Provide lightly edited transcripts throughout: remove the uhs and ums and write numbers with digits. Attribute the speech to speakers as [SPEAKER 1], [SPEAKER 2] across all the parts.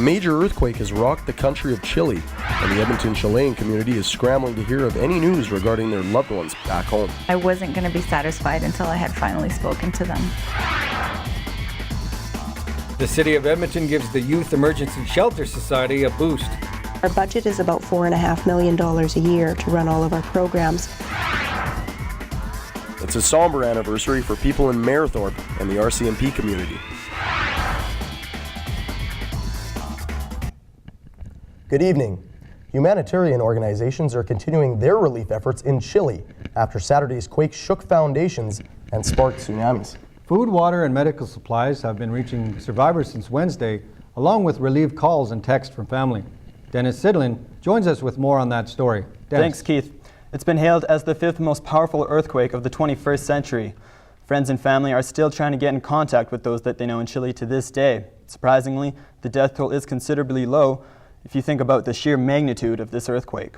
[SPEAKER 1] major earthquake has rocked the country of Chile, and the Edmonton Chilean community is scrambling to hear of any news regarding their loved ones back home.
[SPEAKER 2] I wasn't going to be satisfied until I had finally spoken to them.
[SPEAKER 3] The City of Edmonton gives the Youth Emergency Shelter Society a boost.
[SPEAKER 4] Our budget is about $4.5 million a year to run all of our programs.
[SPEAKER 1] It's a somber anniversary for people in Mayerthorpe and the RCMP community.
[SPEAKER 5] Good evening. Humanitarian organizations are continuing their relief efforts in Chile after Saturday's quake shook foundations and sparked tsunamis.
[SPEAKER 3] Food, water, and medical supplies have been reaching survivors since Wednesday, along with relief calls and texts from family. Dennis Sidlin joins us with more on that story. Dennis.
[SPEAKER 6] Thanks, Keith. It's been hailed as the 5th most powerful earthquake of the 21st century. Friends and family are still trying to get in contact with those that they know in Chile to this day. Surprisingly, the death toll is considerably low if you think about the sheer magnitude of this earthquake.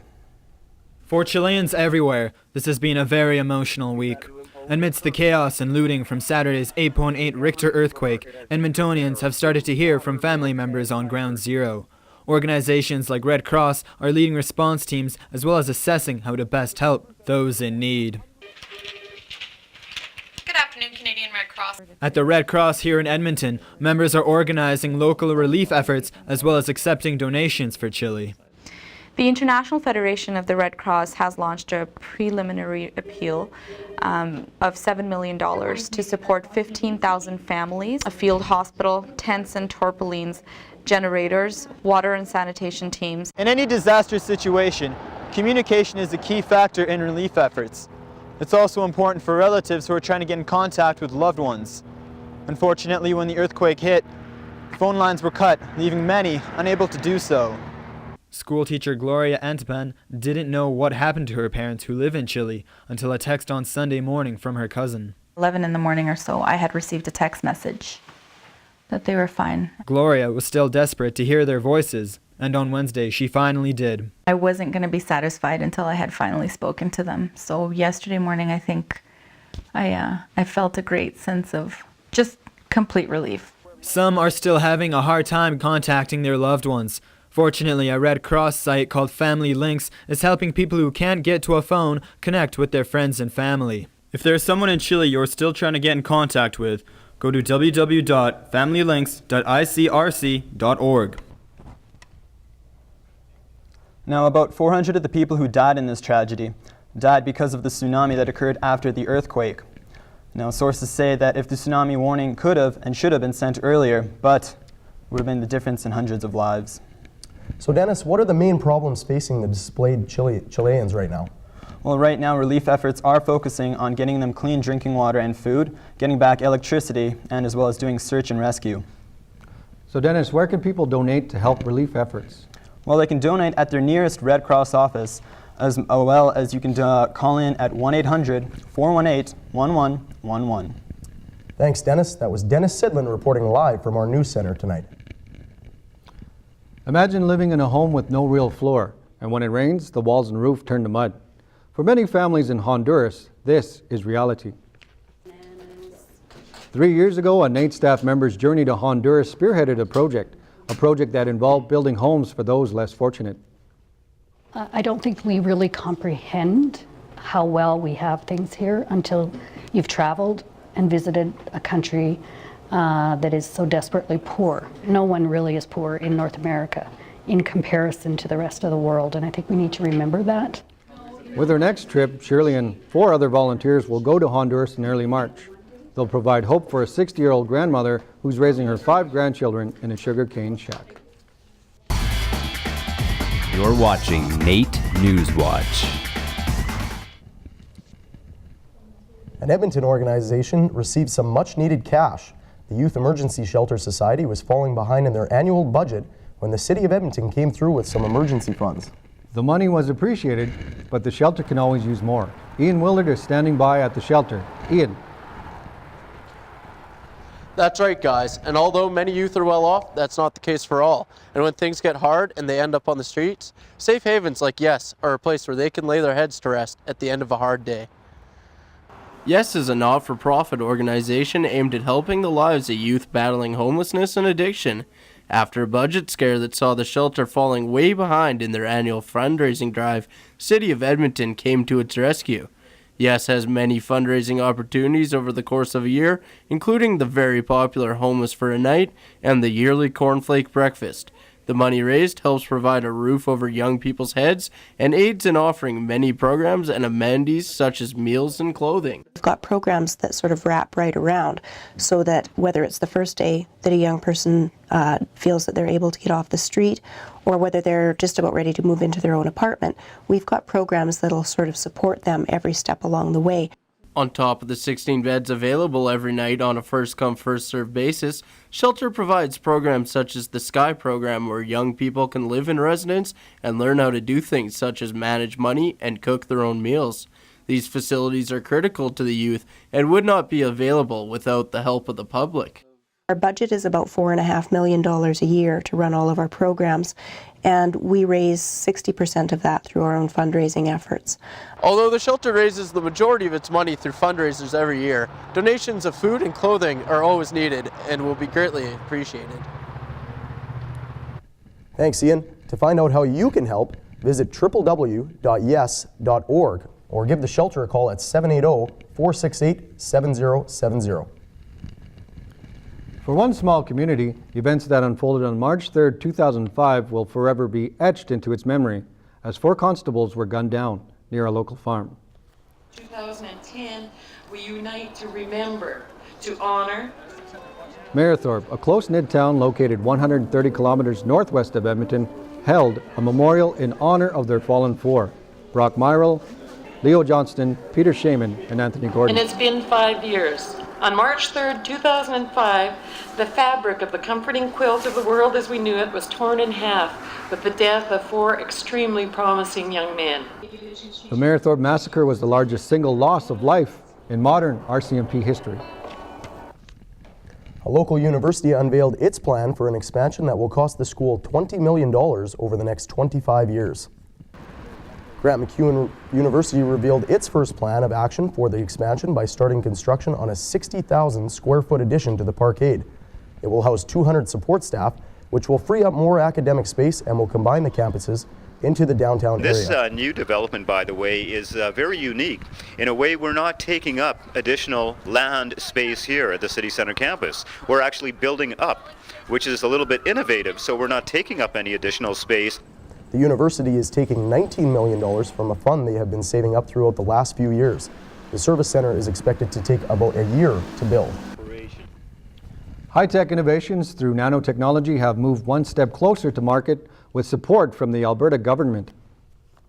[SPEAKER 7] For Chileans everywhere, this has been a very emotional week. Amidst the chaos and looting from Saturday's 8.8 Richter earthquake, Edmontonians have started to hear from family members on Ground Zero. Organizations like Red Cross are leading response teams as well as assessing how to best help those in need.
[SPEAKER 8] Good afternoon, Canadian Red Cross.
[SPEAKER 7] At the Red Cross here in Edmonton, members are organizing local relief efforts as well as accepting donations for Chile.
[SPEAKER 2] The International Federation of the Red Cross has launched a preliminary appeal of $7 million to support 15,000 families, a field hospital, tents and tarpaulins, generators, water and sanitation teams.
[SPEAKER 6] In any disaster situation, communication is a key factor in relief efforts. It's also important for relatives who are trying to get in contact with loved ones. Unfortunately, when the earthquake hit, phone lines were cut, leaving many unable to do so.
[SPEAKER 7] Schoolteacher Gloria Antpan didn't know what happened to her parents who live in Chile until a text on Sunday morning from her cousin.
[SPEAKER 2] 11 in the morning or so, I had received a text message that they were fine.
[SPEAKER 7] Gloria was still desperate to hear their voices, and on Wednesday she finally did.
[SPEAKER 2] I wasn't going to be satisfied until I had finally spoken to them. So yesterday morning, I think I felt a great sense of just complete relief.
[SPEAKER 7] Some are still having a hard time contacting their loved ones. Fortunately, a Red Cross site called Family Links is helping people who can't get to a phone connect with their friends and family. If there's someone in Chile you're still trying to get in contact with, go to www.familylinks.icrc.org.
[SPEAKER 6] Now, about 400 of the people who died in this tragedy died because of the tsunami that occurred after the earthquake. Now, sources say that if the tsunami warning could have and should have been sent earlier, but would have been the difference in hundreds of lives.
[SPEAKER 5] So Dennis, what are the main problems facing the displaced Chileans right now?
[SPEAKER 6] Well, right now relief efforts are focusing on getting them clean drinking water and food, getting back electricity, and as well as doing search and rescue.
[SPEAKER 3] So Dennis, where can people donate to help relief efforts?
[SPEAKER 6] Well, they can donate at their nearest Red Cross office, as well as you can call in at 1-800-418-1111.
[SPEAKER 5] Thanks, Dennis. That was Dennis Sidlin reporting live from our news center tonight.
[SPEAKER 3] Imagine living in a home with no real floor, and when it rains, the walls and roof turn to mud. For many families in Honduras, this is reality. 3 years ago, a NAIT staff member's journey to Honduras spearheaded a project that involved building homes for those less fortunate.
[SPEAKER 9] I don't think we really comprehend how well we have things here until you've traveled and visited a country that is so desperately poor. No one really is poor in North America in comparison to the rest of the world, and I think we need to remember that.
[SPEAKER 3] With her next trip, Shirley and 4 other volunteers will go to Honduras in early March. They'll provide hope for a 60-year-old grandmother who's raising her 5 grandchildren in a sugarcane shack.
[SPEAKER 10] You're watching NAIT NewsWatch.
[SPEAKER 5] An Edmonton organization received some much-needed cash. The Youth Emergency Shelter Society was falling behind in their annual budget when the City of Edmonton came through with some emergency funds.
[SPEAKER 3] The money was appreciated, but the shelter can always use more. Ian Willard is standing by at the shelter. Ian.
[SPEAKER 11] That's right, guys. And although many youth are well off, that's not the case for all. And when things get hard and they end up on the streets, safe havens like Yes are a place where they can lay their heads to rest at the end of a hard day.
[SPEAKER 12] Yes is a not-for-profit organization aimed at helping the lives of youth battling homelessness and addiction.
[SPEAKER 11] After a budget scare that saw the shelter falling way behind in their annual fundraising drive, City of Edmonton came to its rescue. Yes has many fundraising opportunities over the course of a year, including the very popular Homeless for a Night and the yearly Cornflake Breakfast. The money raised helps provide a roof over young people's heads and aids in offering many programs and amenities such as meals and clothing.
[SPEAKER 4] We've got programs that sort of wrap right around so that whether it's the first day that a young person feels that they're able to get off the street or whether they're just about ready to move into their own apartment, we've got programs that'll sort of support them every step along the way.
[SPEAKER 11] On top of the 16 beds available every night on a first-come, first-served basis, Shelter provides programs such as the Sky program where young people can live in residence and learn how to do things such as manage money and cook their own meals. These facilities are critical to the youth and would not be available without the help of the public.
[SPEAKER 4] Our budget is about $4.5 million a year to run all of our programs, and we raise 60% of that through our own fundraising efforts.
[SPEAKER 11] Although the shelter raises the majority of its money through fundraisers every year, donations of food and clothing are always needed and will be greatly appreciated.
[SPEAKER 5] Thanks, Ian. To find out how you can help, visit www.yes.org or give the shelter a call at 780-468-7070.
[SPEAKER 3] For one small community, events that unfolded on March 3, 2005 will forever be etched into its memory as 4 constables were gunned down near a local farm.
[SPEAKER 13] 2010, we unite to remember, to honor.
[SPEAKER 3] Mayerthorpe, a close-knit town located 130 kilometers northwest of Edmonton, held a memorial in honor of their fallen 4, Brock Myrell, Leo Johnston, Peter Shaman, and Anthony Gordon.
[SPEAKER 13] And it's been 5 years. On March 3rd, 2005, the fabric of the comforting quilt of the world as we knew it was torn in half with the death of 4 extremely promising young men.
[SPEAKER 3] The Mayerthorpe massacre was the largest single loss of life in modern RCMP history.
[SPEAKER 5] A local university unveiled its plan for an expansion that will cost the school $20 million over the next 25 years. Grant MacEwan University revealed its first plan of action for the expansion by starting construction on a 60,000 square foot addition to the parkade. It will house 200 support staff, which will free up more academic space and will combine the campuses into the downtown area.
[SPEAKER 14] This new development, by the way, is very unique. In a way, we're not taking up additional land space here at the City Centre campus. We're actually building up, which is a little bit innovative, so we're not taking up any additional space.
[SPEAKER 5] The university is taking $19 million from a fund they have been saving up throughout the last few years. The service center is expected to take about a year to build.
[SPEAKER 3] High-tech innovations through nanotechnology have moved one step closer to market with support from the Alberta government.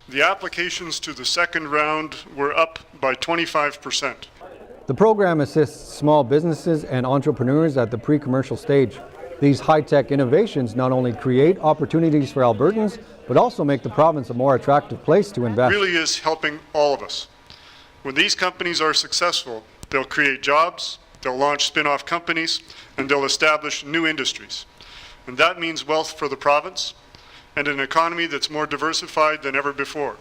[SPEAKER 15] The applications to the second round were up by 25%.
[SPEAKER 3] The program assists small businesses and entrepreneurs at the pre-commercial stage. These high-tech innovations not only create opportunities for Albertans, but also make the province a more attractive place to invest.
[SPEAKER 15] It really is helping all of us. When these companies are successful, they'll create jobs, they'll launch spin-off companies, and they'll establish new industries. And that means wealth for the province and an economy that's more diversified than ever before.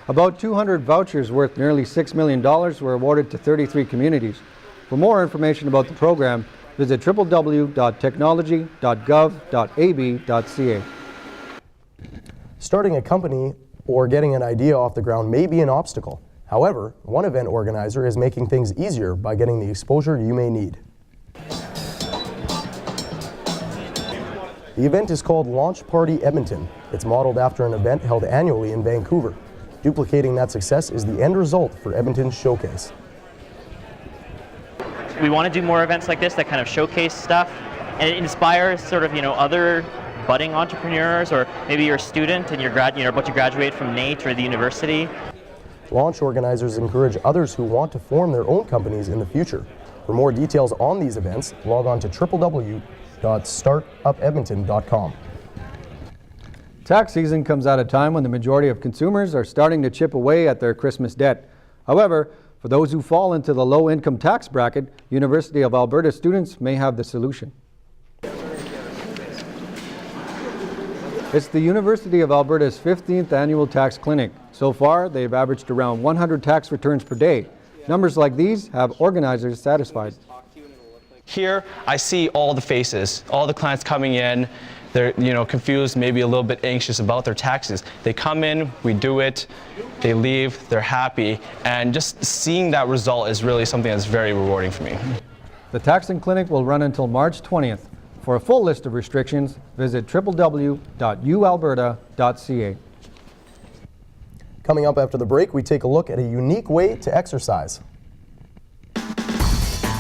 [SPEAKER 3] About 200 vouchers worth nearly $6 million were awarded to 33 communities. For more information about the program, visit www.technology.gov.ab.ca.
[SPEAKER 5] Starting a company or getting an idea off the ground may be an obstacle. However, one event organizer is making things easier by getting the exposure you may need. The event is called Launch Party Edmonton. It's modeled after an event held annually in Vancouver. Duplicating that success is the end result for Edmonton's showcase.
[SPEAKER 16] We want to do more events like this that kind of showcase stuff, and it inspires sort of, other budding entrepreneurs, or maybe you're a student and you're about to graduate from NAIT or the university.
[SPEAKER 5] Launch organizers encourage others who want to form their own companies in the future. For more details on these events, log on to www.startupedmonton.com.
[SPEAKER 3] Tax season comes at a time when the majority of consumers are starting to chip away at their Christmas debt. However, for those who fall into the low-income tax bracket, University of Alberta students may have the solution. It's the University of Alberta's 15th annual tax clinic. So far, they've averaged around 100 tax returns per day. Numbers like these have organizers satisfied.
[SPEAKER 17] Here, I see all the faces, all the clients coming in. They're confused, maybe a little bit anxious about their taxes. They come in, we do it, they leave, they're happy, and just seeing that result is really something that's very rewarding for me.
[SPEAKER 3] The taxing clinic will run until March 20th. For a full list of restrictions, visit www.ualberta.ca.
[SPEAKER 5] Coming up after the break, we take a look at a unique way to exercise.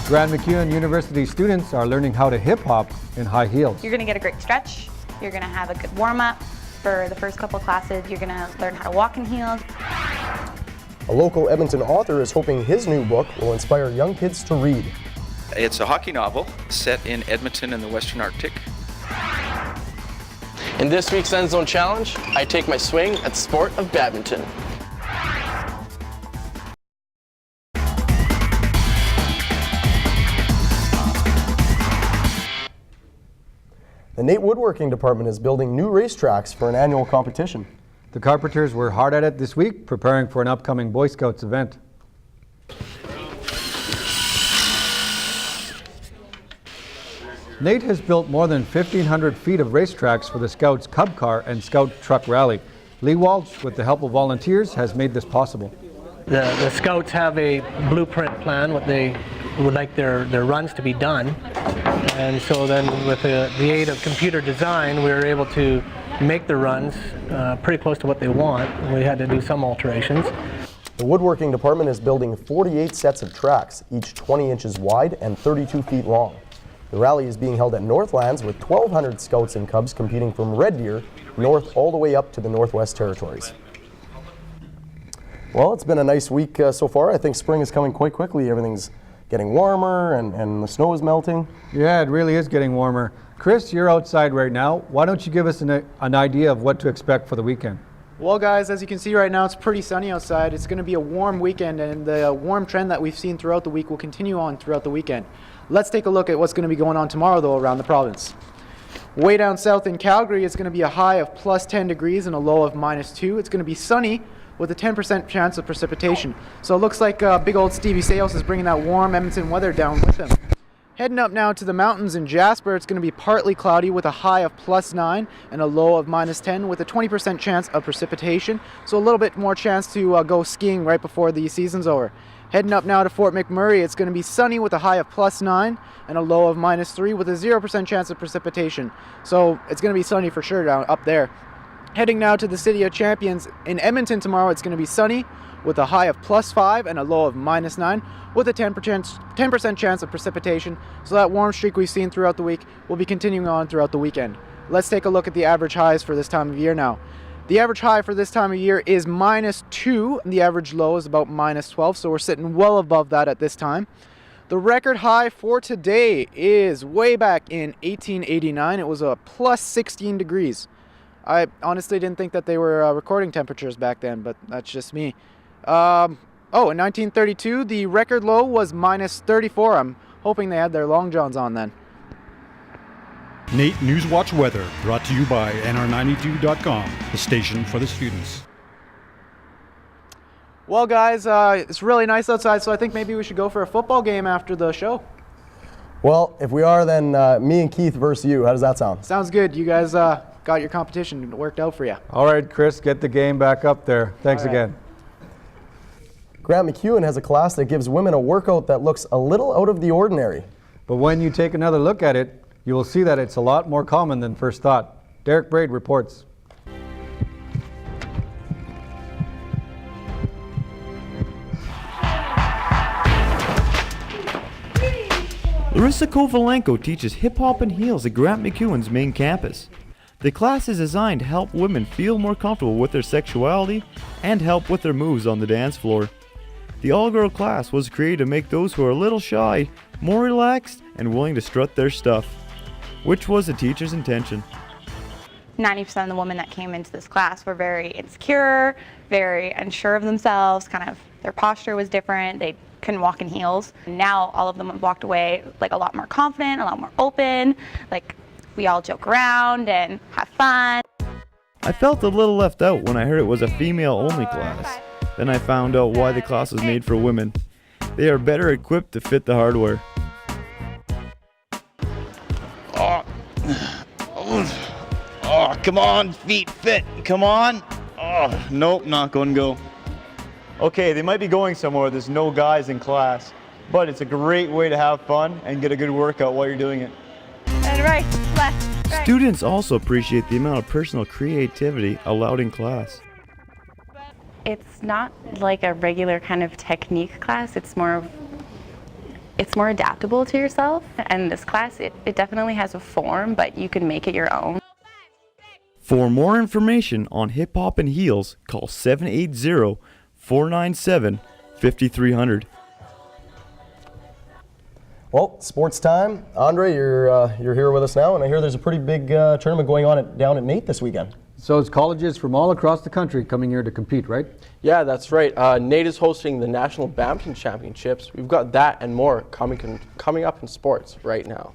[SPEAKER 5] Grand
[SPEAKER 3] MacEwan University students are learning how to hip-hop in high heels.
[SPEAKER 18] You're going to get a great stretch. You're going to have a good warm-up for the first couple classes. You're going to learn how to walk in heels.
[SPEAKER 5] A local Edmonton author is hoping his new book will inspire young kids to read.
[SPEAKER 19] It's a hockey novel set in Edmonton in the Western Arctic.
[SPEAKER 11] In this week's End Zone Challenge, I take my swing at the sport of badminton.
[SPEAKER 5] The NAIT Woodworking Department is building new racetracks for an annual competition.
[SPEAKER 3] The carpenters were hard at it this week, preparing for an upcoming Boy Scouts event. NAIT has built more than 1,500 feet of racetracks for the Scouts Cub Car and Scout Truck Rally. Lee Walsh, with the help of volunteers, has made this possible.
[SPEAKER 20] The Scouts have a blueprint plan, what they would like their runs to be done. And so then with the aid of computer design, we were able to make the runs pretty close to what they want. We had to do some alterations.
[SPEAKER 5] The woodworking department is building 48 sets of tracks, each 20 inches wide and 32 feet long. The rally is being held at Northlands with 1,200 Scouts and Cubs competing from Red Deer north all the way up to the Northwest Territories. Well, it's been a nice week so far. I think spring is coming quite quickly. Everything's getting warmer and the snow is melting.
[SPEAKER 3] Yeah, it really is getting warmer. Chris, you're outside right now. Why don't you give us an idea of what to expect for the weekend?
[SPEAKER 21] Well, guys, as you can see right now, it's pretty sunny outside. It's going to be a warm weekend, and the warm trend that we've seen throughout the week will continue on throughout the weekend. Let's take a look at what's going to be going on tomorrow, though, around the province. Way down south in Calgary, it's going to be a high of plus 10 degrees and a low of minus 2. It's going to be sunny with a 10% chance of precipitation. So it looks like big old Stevie Sales is bringing that warm Edmonton weather down with him. Heading up now to the mountains in Jasper, it's going to be partly cloudy with a high of plus 9 and a low of minus 10 with a 20% chance of precipitation. So a little bit more chance to go skiing right before the season's over. Heading up now to Fort McMurray, it's going to be sunny with a high of plus 9 and a low of minus 3 with a 0% chance of precipitation. So it's going to be sunny for sure down up there. Heading now to the City of Champions in Edmonton tomorrow, it's going to be sunny with a high of plus 5 and a low of minus 9 with a 10% chance of precipitation. So that warm streak we've seen throughout the week will be continuing on throughout the weekend. Let's take a look at the average highs for this time of year now. The average high for this time of year is minus 2, and the average low is about minus 12, so we're sitting well above that at this time. The record high for today is way back in 1889. It was a plus 16 degrees. I honestly didn't think that they were recording temperatures back then, but that's just me. In 1932, the record low was minus 34. I'm hoping they had their long johns on then.
[SPEAKER 22] NAIT NewsWatch Weather, brought to you by NR92.com, the station for the students.
[SPEAKER 21] Well, guys, it's really nice outside, so I think maybe we should go for a football game after the show.
[SPEAKER 5] Well, if we are, then me and Keith versus you. How does that sound?
[SPEAKER 21] Sounds good. You guys got your competition. It worked out for you.
[SPEAKER 3] All right, Chris, get the game back up there. Thanks again.
[SPEAKER 5] Grant MacEwan has a class that gives women a workout that looks a little out of the ordinary.
[SPEAKER 3] But when you take another look at it, you will see that it's a lot more common than first thought. Derek Braid reports.
[SPEAKER 23] Larissa Kovalenko teaches hip-hop and heels at Grant MacEwan's main campus. The class is designed to help women feel more comfortable with their sexuality and help with their moves on the dance floor. The all-girl class was created to make those who are a little shy more relaxed and willing to strut their stuff, which was the teacher's intention.
[SPEAKER 18] 90% of the women that came into this class were very insecure, very unsure of themselves, kind of their posture was different, they couldn't walk in heels. Now all of them have walked away like a lot more confident, a lot more open, like we all joke around and have fun.
[SPEAKER 23] I felt a little left out when I heard it was a female-only class. Then I found out why the class was made for women. They are better equipped to fit the hardware.
[SPEAKER 1] Oh, come on, feet fit. Come on. Oh, nope, not going to go.
[SPEAKER 6] Okay, they might be going somewhere. There's no guys in class, but it's a great way to have fun and get a good workout while you're doing it.
[SPEAKER 18] And right, left, right.
[SPEAKER 23] Students also appreciate the amount of personal creativity allowed in class.
[SPEAKER 2] It's not like a regular kind of technique class. It's more adaptable to yourself. And this class, it definitely has a form, but you can make it your own.
[SPEAKER 23] For more information on hip hop and heels, call 780-497-5300.
[SPEAKER 5] Well, sports time. Andre, you're here with us now, and I hear there's a pretty big tournament going on down at NAIT this weekend.
[SPEAKER 3] So it's colleges from all across the country coming here to compete, right?
[SPEAKER 11] Yeah, that's right. NAIT is hosting the National Badminton Championships. We've got that and more coming up in sports right now.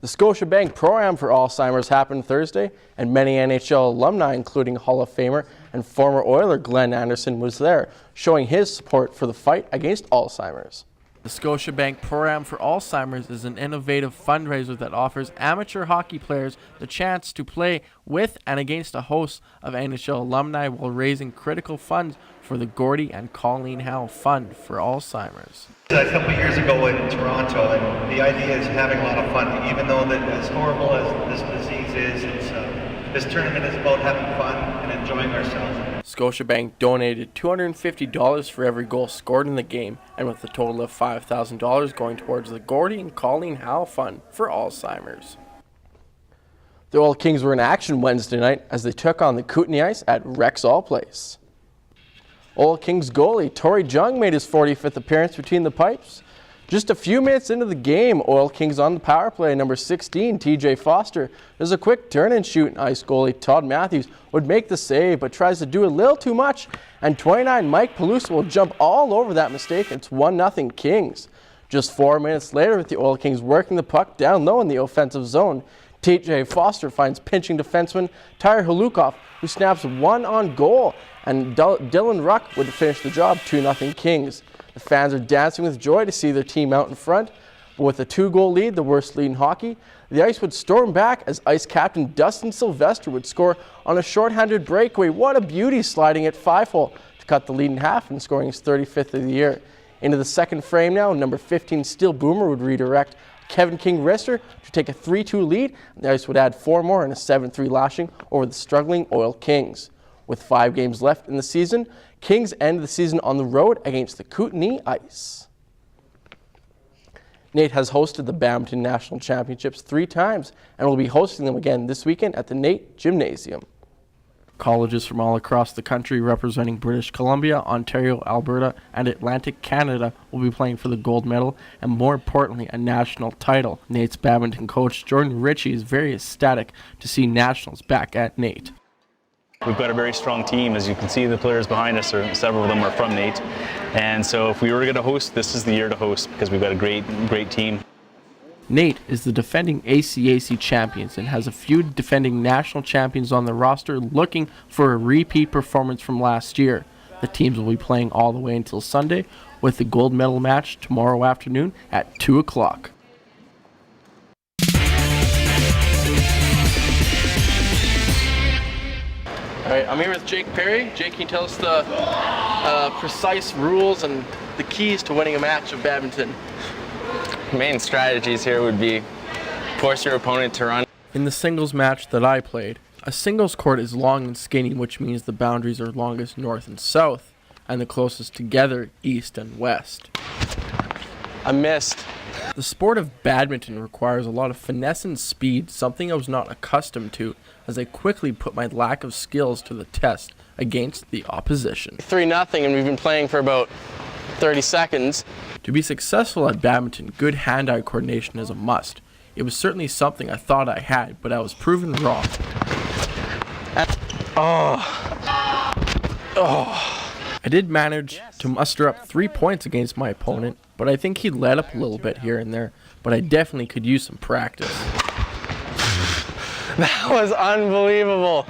[SPEAKER 11] The Scotiabank Pro-Am for Alzheimer's happened Thursday, and many NHL alumni, including Hall of Famer and former Oiler Glenn Anderson, was there, showing his support for the fight against Alzheimer's.
[SPEAKER 12] The Scotiabank Pro-Am for Alzheimer's is an innovative fundraiser that offers amateur hockey players the chance to play with and against a host of NHL alumni while raising critical funds for the Gordie and Colleen Howe Fund for Alzheimer's.
[SPEAKER 8] A couple of years ago in Toronto, and the idea is having a lot of fun. Even though that as horrible as this disease is, this tournament is about having fun and enjoying ourselves.
[SPEAKER 11] Scotiabank donated $250 for every goal scored in the game, and with a total of $5,000 going towards the Gordie and Colleen Howe Fund for Alzheimer's. The Oil Kings were in action Wednesday night as they took on the Kootenay Ice at Rexall Place. Oil Kings goalie Torrey Jung made his 45th appearance between the pipes. Just a few minutes into the game, Oil Kings on the power play, number 16, TJ Foster, does a quick turn and shoot, and Ice goalie Todd Matthews would make the save, but tries to do a little too much, and 29 Mike Pelusa will jump all over that mistake. It's 1-0 Kings. Just 4 minutes later, with the Oil Kings working the puck down low in the offensive zone, TJ Foster finds pinching defenseman Tyler Halukov, who snaps one on goal, and Dylan Ruck would finish the job, 2-0 Kings. The fans are dancing with joy to see their team out in front, but with a 2-goal lead, the worst lead in hockey, the Ice would storm back as Ice captain Dustin Sylvester would score on a shorthanded breakaway. What a beauty, sliding at 5-hole to cut the lead in half and scoring his 35th of the year. Into the second frame now, number 15 Steel Boomer would redirect Kevin King Rister to take a 3-2 lead, and the Ice would add 4 more in a 7-3 lashing over the struggling Oil Kings. With 5 games left in the season, Kings end the season on the road against the Kootenay Ice. NAIT has hosted the Badminton National Championships 3 times and will be hosting them again this weekend at the NAIT Gymnasium. Colleges from all across the country representing British Columbia, Ontario, Alberta, and Atlantic Canada will be playing for the gold medal and, more importantly, a national title. NAIT's badminton coach Jordan Ritchie is very ecstatic to see nationals back at NAIT.
[SPEAKER 24] We've got a very strong team. As you can see, the players behind us, several of them are from NAIT. And so if we were going to host, this is the year to host because we've got a great team.
[SPEAKER 11] NAIT is the defending ACAC champions and has a few defending national champions on the roster looking for a repeat performance from last year. The teams will be playing all the way until Sunday, with the gold medal match tomorrow afternoon at 2 o'clock. All right, I'm here with Jake Perry. Jake, can you tell us the precise rules and the keys to winning a match of badminton?
[SPEAKER 25] Main strategies here would be force your opponent to run.
[SPEAKER 11] In the singles match that I played, a singles court is long and skinny, which means the boundaries are longest north and south, and the closest together east and west.
[SPEAKER 25] I missed.
[SPEAKER 11] The sport of badminton requires a lot of finesse and speed, something I was not accustomed to, as I quickly put my lack of skills to the test against the opposition.
[SPEAKER 25] 3-0, and we've been playing for about 30 seconds.
[SPEAKER 11] To be successful at badminton, good hand-eye coordination is a must. It was certainly something I thought I had, but I was proven wrong. I did manage to muster up 3 points against my opponent, but I think he let up a little bit here and there, but I definitely could use some practice.
[SPEAKER 25] That was unbelievable.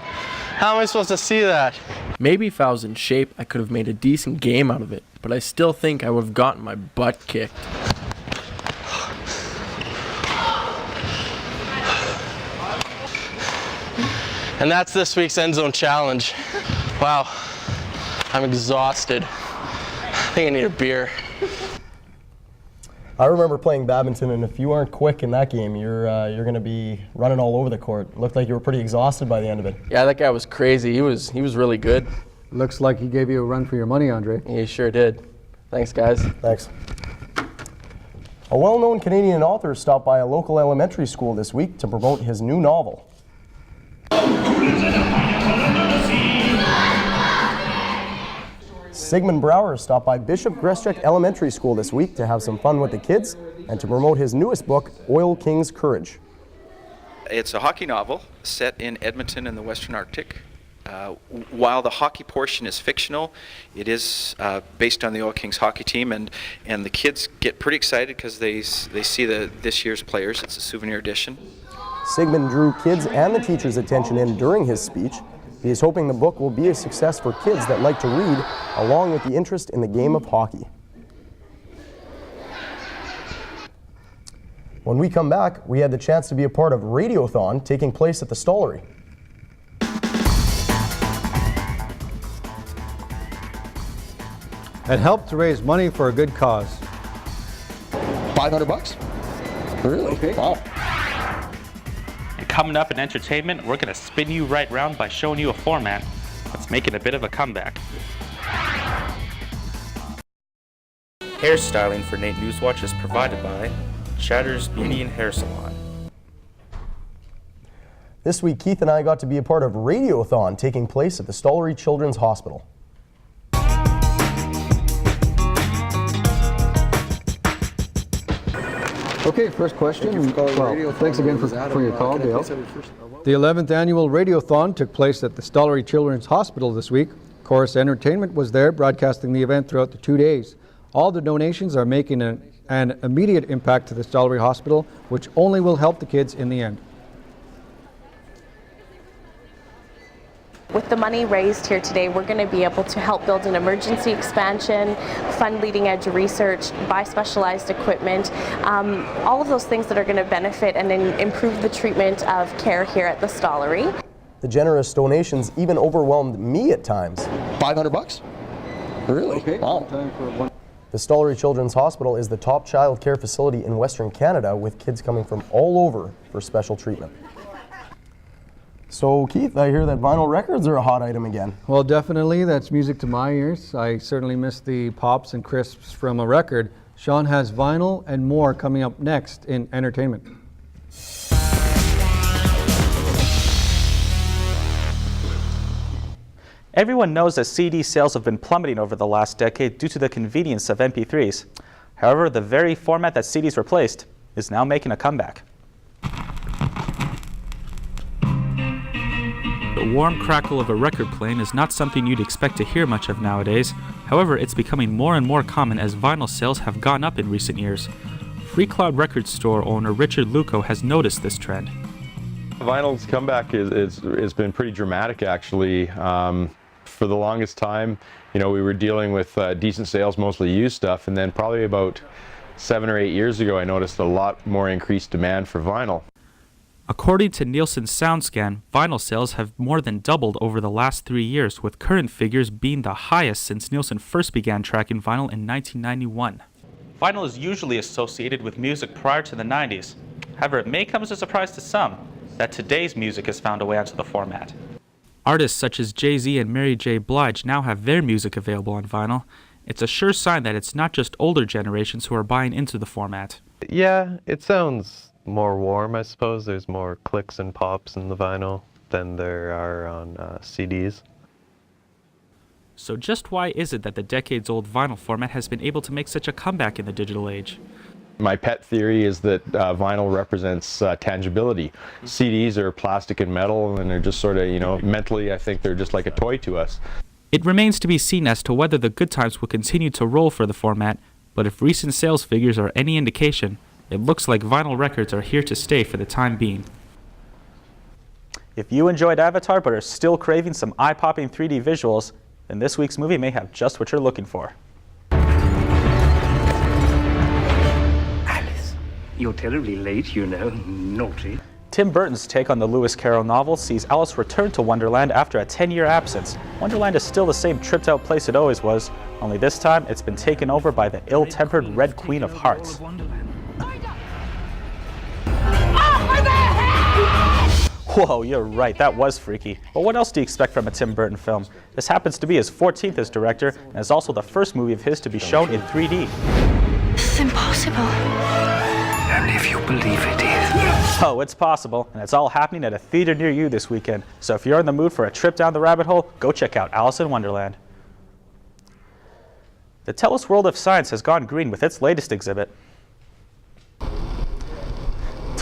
[SPEAKER 25] How am I supposed to see that?
[SPEAKER 12] Maybe if I was in shape, I could have made a decent game out of it, but I still think I would have gotten my butt kicked.
[SPEAKER 25] And that's this week's End Zone Challenge. Wow, I'm exhausted. I think I need a beer.
[SPEAKER 5] I remember playing badminton, and if you aren't quick in that game, you're going to be running all over the court. It looked like you were pretty exhausted by the end of it.
[SPEAKER 17] Yeah, that guy was crazy. He was really good.
[SPEAKER 3] Looks like he gave you a run for your money, Andre.
[SPEAKER 17] He sure did. Thanks, guys.
[SPEAKER 5] Thanks. A well-known Canadian author stopped by a local elementary school this week to promote his new novel. Sigmund Brouwer stopped by Bishop Greschek Elementary School this week to have some fun with the kids and to promote his newest book, Oil King's Courage.
[SPEAKER 19] It's a hockey novel set in Edmonton in the Western Arctic. While the hockey portion is fictional, it is based on the Oil Kings hockey team, and the kids get pretty excited because they see this year's players. It's a souvenir edition.
[SPEAKER 5] Sigmund drew kids and the teachers' attention in during his speech. He is hoping the book will be a success for kids that like to read, along with the interest in the game of hockey. When we come back, we had the chance to be a part of Radiothon taking place at the Stollery.
[SPEAKER 3] It helped to raise money for a good cause.
[SPEAKER 4] $500? Really? Okay. Wow.
[SPEAKER 7] And coming up in entertainment, we're going to spin you right round by showing you a format that's making a bit of a comeback. Hairstyling for NAIT NewsWatch is provided by Chatter's Beauty and Hair Salon.
[SPEAKER 5] This week, Keith and I got to be a part of Radiothon taking place at the Stollery Children's Hospital.
[SPEAKER 3] Okay, first question. Well, thanks again for your call, Dale. The 11th annual Radiothon took place at the Stollery Children's Hospital this week. Chorus Entertainment was there broadcasting the event throughout the 2 days. All the donations are making an immediate impact to the Stollery Hospital, which only will help the kids in the end.
[SPEAKER 9] With the money raised here today, we're going to be able to help build an emergency expansion, fund leading edge research, buy specialized equipment, all of those things that are going to benefit and then improve the treatment of care here at the Stollery.
[SPEAKER 5] The generous donations even overwhelmed me at times.
[SPEAKER 4] $500? Really?
[SPEAKER 3] Okay.
[SPEAKER 4] Wow.
[SPEAKER 5] The Stollery Children's Hospital is the top child care facility in Western Canada, with kids coming from all over for special treatment. So, Keith, I hear that vinyl records are a hot item again.
[SPEAKER 3] Well, definitely. That's music to my ears. I certainly miss the pops and crisps from a record. Sean has vinyl and more coming up next in entertainment.
[SPEAKER 10] Everyone knows that CD sales have been plummeting over the last decade due to the convenience of MP3s. However, the very format that CDs replaced is now making a comeback.
[SPEAKER 13] The warm crackle of a record playing is not something you'd expect to hear much of nowadays. However, it's becoming more and more common as vinyl sales have gone up in recent years. Free Cloud Record Store owner Richard Luco has noticed this trend.
[SPEAKER 26] Vinyl's comeback has been pretty dramatic, actually. For the longest time, we were dealing with decent sales, mostly used stuff, and then probably about 7 or 8 years ago, I noticed a lot more increased demand for vinyl.
[SPEAKER 13] According to Nielsen's SoundScan, vinyl sales have more than doubled over the last 3 years, with current figures being the highest since Nielsen first began tracking vinyl in 1991.
[SPEAKER 10] Vinyl is usually associated with music prior to the 90s. However, it may come as a surprise to some that today's music has found a way onto the format.
[SPEAKER 13] Artists such as Jay-Z and Mary J. Blige now have their music available on vinyl. It's a sure sign that it's not just older generations who are buying into the format.
[SPEAKER 27] Yeah, it sounds more warm, I suppose. There's more clicks and pops in the vinyl than there are on CDs.
[SPEAKER 13] So just why is it that the decades-old vinyl format has been able to make such a comeback in the digital age?
[SPEAKER 26] My pet theory is that vinyl represents tangibility. CDs are plastic and metal, and they're just sort of, mentally, I think they're just like a toy to us.
[SPEAKER 13] It remains to be seen as to whether the good times will continue to roll for the format, but if recent sales figures are any indication, it looks like vinyl records are here to stay for the time being.
[SPEAKER 10] If you enjoyed Avatar but are still craving some eye-popping 3D visuals, then this week's movie may have just what you're looking for.
[SPEAKER 1] Alice, you're terribly late, you know. Naughty.
[SPEAKER 10] Tim Burton's take on the Lewis Carroll novel sees Alice return to Wonderland after a 10-year absence. Wonderland is still the same tripped-out place it always was, only this time it's been taken over by the ill-tempered Red Queen of Hearts. Whoa, you're right, that was freaky. But what else do you expect from a Tim Burton film? This happens to be his 14th as director, and is also the first movie of his to be shown in 3D.
[SPEAKER 14] This is impossible.
[SPEAKER 1] Only if you believe it is.
[SPEAKER 10] Oh, it's possible, and it's all happening at a theater near you this weekend. So if you're in the mood for a trip down the rabbit hole, go check out Alice in Wonderland. The TELUS World of Science has gone green with its latest exhibit.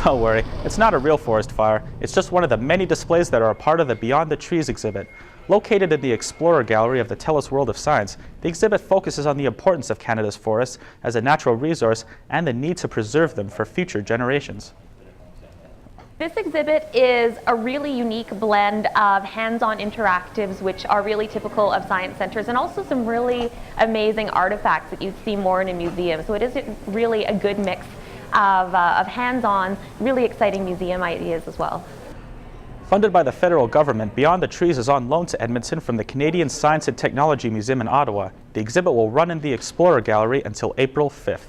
[SPEAKER 10] Don't worry, it's not a real forest fire. It's just one of the many displays that are a part of the Beyond the Trees exhibit. Located in the Explorer Gallery of the TELUS World of Science, the exhibit focuses on the importance of Canada's forests as a natural resource and the need to preserve them for future generations.
[SPEAKER 15] This exhibit is a really unique blend of hands-on interactives, which are really typical of science centers, and also some really amazing artifacts that you'd see more in a museum. So it is really a good mix of hands-on, really exciting museum ideas as well.
[SPEAKER 10] Funded by the federal government, Beyond the Trees is on loan to Edmonton from the Canadian Science and Technology Museum in Ottawa. The exhibit will run in the Explorer Gallery until April 5th.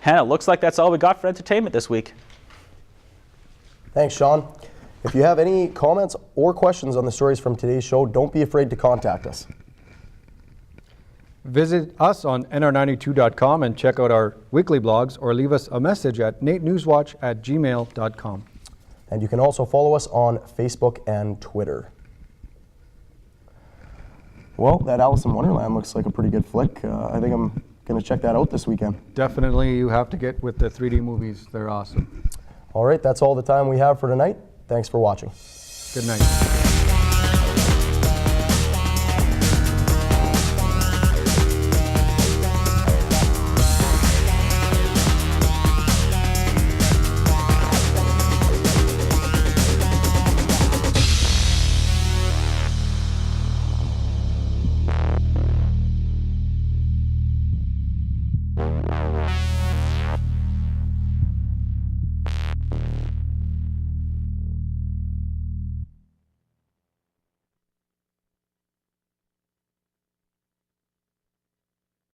[SPEAKER 10] And it looks like that's all we got for entertainment this week.
[SPEAKER 5] Thanks, Sean. If you have any comments or questions on the stories from today's show, don't be afraid to contact us.
[SPEAKER 3] Visit us on nr92.com and check out our weekly blogs, or leave us a message at natenewswatch@gmail.com.
[SPEAKER 5] And you can also follow us on Facebook and Twitter. Well, that Alice in Wonderland looks like a pretty good flick. I think I'm going to check that out this weekend.
[SPEAKER 3] Definitely, you have to get with the 3D movies. They're awesome.
[SPEAKER 5] All right, that's all the time we have for tonight. Thanks for watching.
[SPEAKER 3] Good night.